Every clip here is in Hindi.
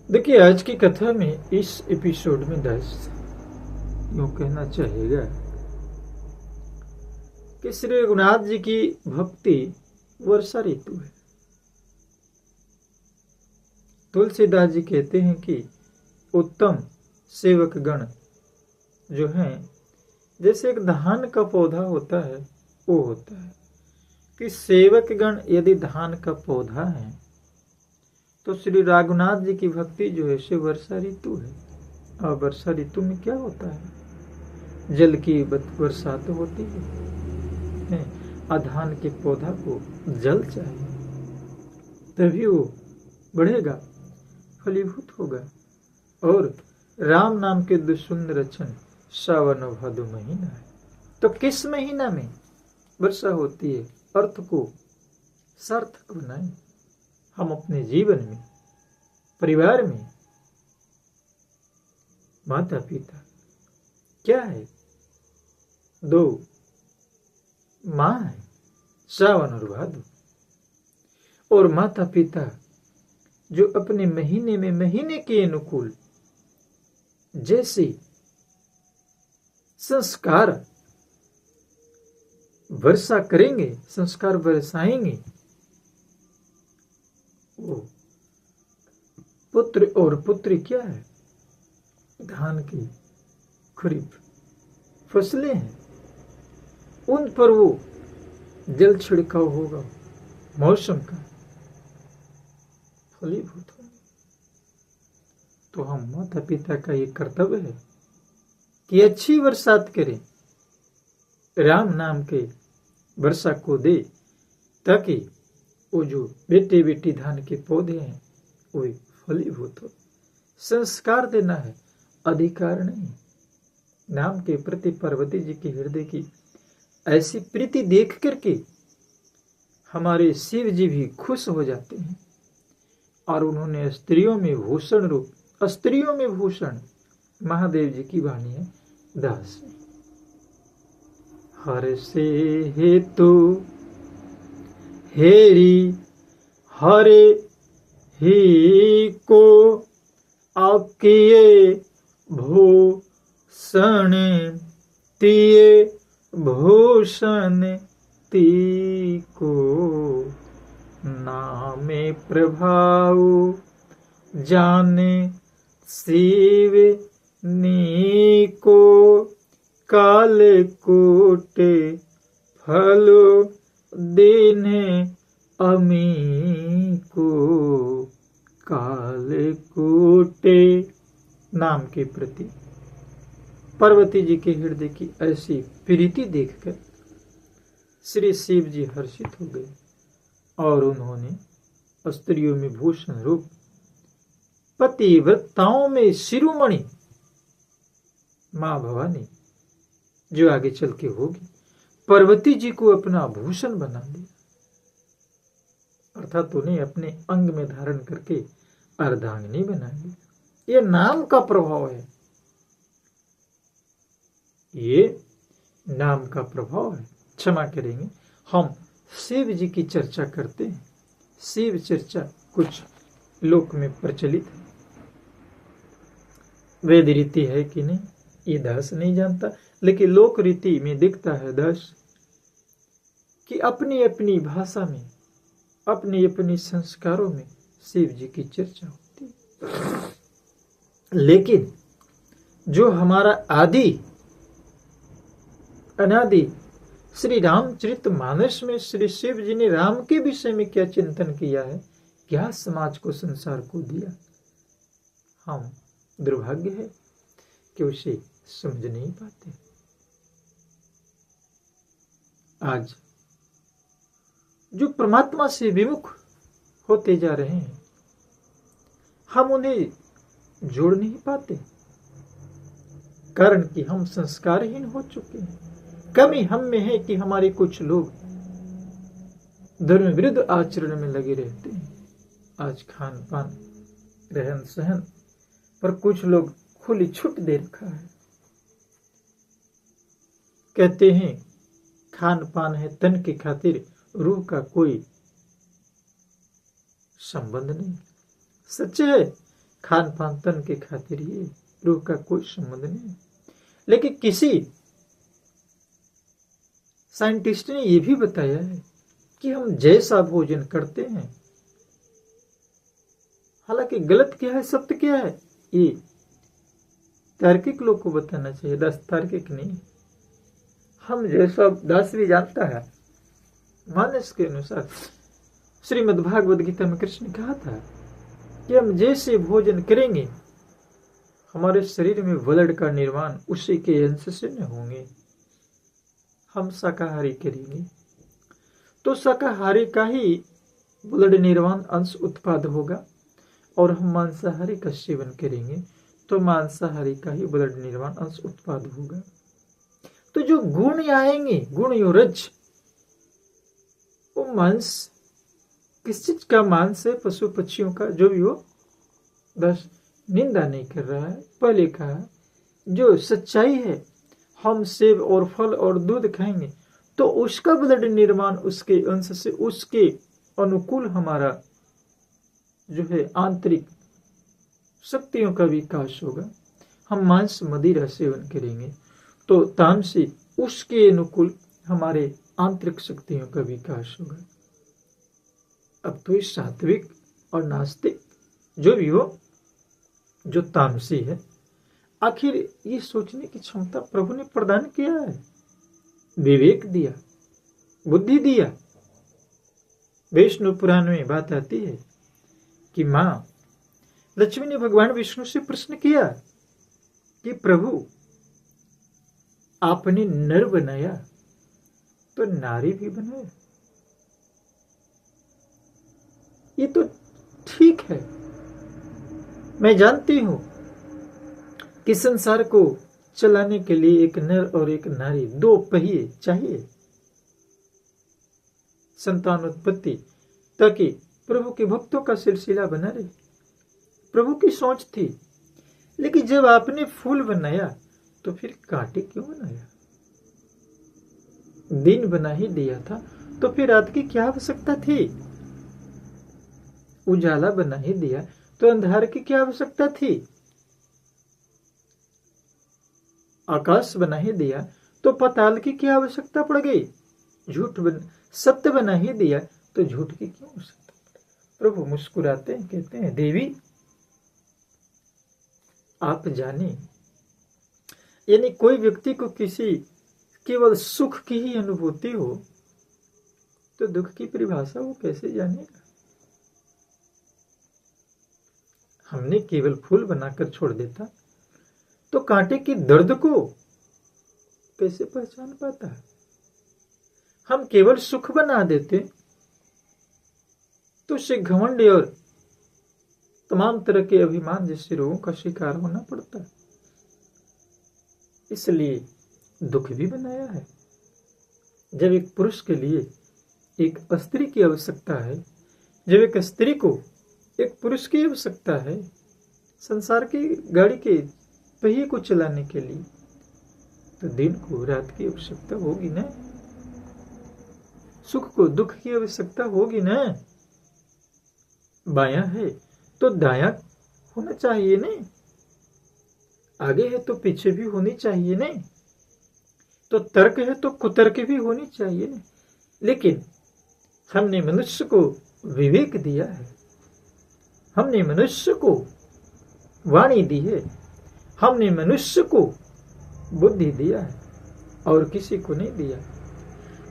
देखिए, आज की कथा में इस एपिसोड में दास यूं कहना चाहेगा कि श्री रघुनाथ जी की भक्ति वर्षा ऋतु है। तुलसीदास जी कहते हैं कि उत्तम सेवक गण जो हैं, जैसे एक धान का पौधा होता है वो होता है कि सेवक गण यदि धान का पौधा है तो श्री रघुनाथ जी की भक्ति जो है से वर्षा ऋतु है। और वर्षा ऋतु में क्या होता है, जल की वर्षा तो होती है। धान के पौधा को जल चाहिए तभी वो बढ़ेगा, फलीभूत होगा। और राम नाम के दुसुंद रचन सावन भादो महीना है। तो किस महीना में वर्षा होती है, अर्थ को सार्थक बनाएं। हम अपने जीवन में, परिवार में, माता पिता क्या है, दो माँ है, सावन और भादो। और माता पिता जो अपने महीने में महीने के अनुकूल जैसे संस्कार वर्षा करेंगे, संस्कार बरसाएंगे, वो पुत्र और पुत्री क्या है, धान की खरीफ फसलें हैं, उन पर वो जल छिड़काव होगा, मौसम का फलीभूत होंगे। तो हम माता पिता का ये कर्तव्य है कि अच्छी बरसात करें, राम नाम के वर्षा को दे, ताकि वो जो बेटे बेटी धान के पौधे हैं वो फलीभूत हो। संस्कार देना है, अधिकार नहीं। नाम के प्रति पार्वती जी के हृदय की ऐसी प्रीति देख करके हमारे शिव जी भी खुश हो जाते हैं। और उन्होंने स्त्रियों में भूषण रूप, स्त्रियों में भूषण, महादेव जी की वाणी है दास में। हर से हेतु हेरी हरे ही को आकिए भूषण तिये भूषण ती को नामे प्रभाव जाने शिव नी को काल कोटे फलो देने अमी को काल कोटे। नाम के प्रति पार्वती जी के हृदय की ऐसी प्रीति देखकर श्री शिव जी हर्षित हो गए और उन्होंने स्त्रियों में भूषण रूप, पतिव्रताओं में शिरोमणि मां भवानी जो आगे चल के होगी, पार्वती जी को अपना भूषण बना दिया, अर्थात उन्हें अपने अंग में धारण करके अर्धांगिनी बना दिया। ये नाम का प्रभाव है, ये नाम का प्रभाव है। क्षमा करेंगे, हम शिव जी की चर्चा करते हैं। शिव चर्चा कुछ लोक में प्रचलित है, वेद रीति है कि नहीं ये दास नहीं जानता, लेकिन लोक रीति में दिखता है दास कि अपनी अपनी भाषा में, अपनी अपनी संस्कारों में शिव जी की चर्चा होती है। लेकिन जो हमारा आदि अनादि श्री रामचरितमानस में श्री शिव जी ने राम के विषय में क्या चिंतन किया है, क्या समाज को, संसार को दिया, हम दुर्भाग्य है कि उसे समझ नहीं पाते। आज जो परमात्मा से विमुख होते जा रहे हैं, हम उन्हें जोड़ नहीं पाते, कारण कि हम संस्कारहीन हो चुके हैं। कमी हम में है कि हमारे कुछ लोग धर्म विरुद्ध आचरण में लगे रहते हैं। आज खान पान, रहन सहन पर कुछ लोग खुली छूट दे रखा है। कहते हैं खान पान है तन की खातिर, रूह का कोई संबंध नहीं। सच है खान पान तन के खातिर ही, रूह का कोई संबंध नहीं। लेकिन किसी साइंटिस्ट ने यह भी बताया है कि हम जैसा भोजन करते हैं, हालांकि गलत क्या है सत्य क्या है ये तार्किक लोग को बताना चाहिए, दास तार्किक नहीं। हम जैसा, दास भी जानता है, मानस के अनुसार श्रीमद् भागवत गीता में कृष्ण ने कहा था कि हम जैसे भोजन करेंगे हमारे शरीर में ब्लड का निर्माण उसी के अंश से न होंगे। हम शाकाहारी करेंगे तो शाकाहारी का ही ब्लड निर्माण अंश उत्पाद होगा, और हम मांसाहारी का सेवन करेंगे तो मांसाहारी का ही ब्लड निर्माण अंश उत्पाद होगा। तो जो गुण आएंगे, गुण योरज, वो मांस किस चीज का मांस है? पशु पक्षियों का, जो भी हो। बस निंदा नहीं कर रहा है। पहले कहा जो सच्चाई है, हम सेब और फल और दूध खाएंगे तो उसका ब्लड निर्माण उसके अंश से, उसके अनुकूल हमारा जो है आंतरिक शक्तियों का विकास होगा। हम मांस मदिरा सेवन करेंगे तो तामसी, उसके अनुकूल हमारे आंतरिक शक्तियों का विकास होगा। अब तो इस सात्विक और नास्तिक जो भी हो, जो तामसी है, आखिर ये सोचने की क्षमता प्रभु ने प्रदान किया है, विवेक दिया, बुद्धि दिया। विष्णु पुराण में बात आती है कि मां लक्ष्मी ने भगवान विष्णु से प्रश्न किया कि प्रभु आपने नर बनाया तो नारी भी बनाया, ये तो ठीक है। मैं जानती हूं कि संसार को चलाने के लिए एक नर और एक नारी, दो पहिए चाहिए, संतान उत्पत्ति, ताकि प्रभु के भक्तों का सिलसिला बना रहे। प्रभु की सोच थी। लेकिन जब आपने फूल बनाया तो फिर कांटे क्यों बनाया? दिन बना ही दिया था तो फिर रात की क्या आवश्यकता थी? उजाला बना ही दिया तो अंधार की क्या आवश्यकता थी? आकाश बना ही दिया तो पाताल की क्या आवश्यकता पड़ गई? सत्य बना ही दिया तो झूठ की क्यों आवश्यकता? प्रभु मुस्कुराते हैं, कहते हैं देवी आप जाने, यानी कोई व्यक्ति को किसी केवल सुख की ही अनुभूति हो तो दुख की परिभाषा वो कैसे जानेगा? हमने केवल फूल बनाकर छोड़ देता तो कांटे के दर्द को कैसे पहचान पाता? हम केवल सुख बना देते तो उससे घमंड और तमाम तरह के अभिमान जैसे रोगों का शिकार होना पड़ता। इसलिए दुख भी बनाया है। जब एक पुरुष के लिए एक स्त्री की आवश्यकता है, जब एक स्त्री को एक पुरुष की आवश्यकता है संसार की गाड़ी के पहिए को चलाने के लिए, तो दिन को रात की आवश्यकता होगी ना, सुख को दुख की आवश्यकता होगी ना। बायां है तो दायां होना चाहिए नहीं, आगे है तो पीछे भी होनी चाहिए नहीं, तो तर्क है तो कुतर्क भी होनी चाहिए नहीं। लेकिन हमने मनुष्य को विवेक दिया है, हमने मनुष्य को वाणी दी है, हमने मनुष्य को बुद्धि दिया है और किसी को नहीं दिया।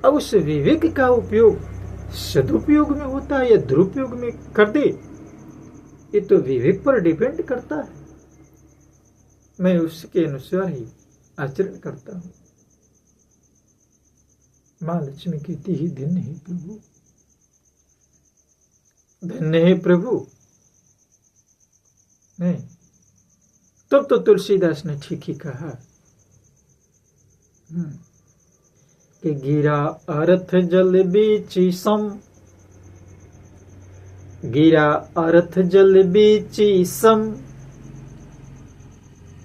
अब उस विवेक का उपयोग सदुपयोग में होता है या दुरुपयोग में कर दे, ये तो विवेक पर डिपेंड करता है। मैं उसके अनुसार ही आचरण करता हूं। मां लक्ष्मी कहती ही धन्य है प्रभु, धन्य है प्रभु। नहीं, तब तो तुलसीदास ने ठीक ही कहा कि गिरा अर्थ जल बीची सम, गिरा अर्थ जल बीची सम,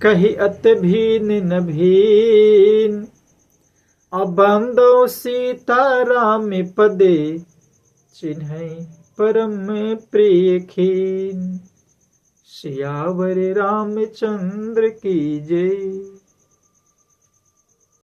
कही अत भीन न भीन, अबंदो सीता राम पदे, चिन्ह परम प्रिय खीन। सियावर रामचंद्र की जय।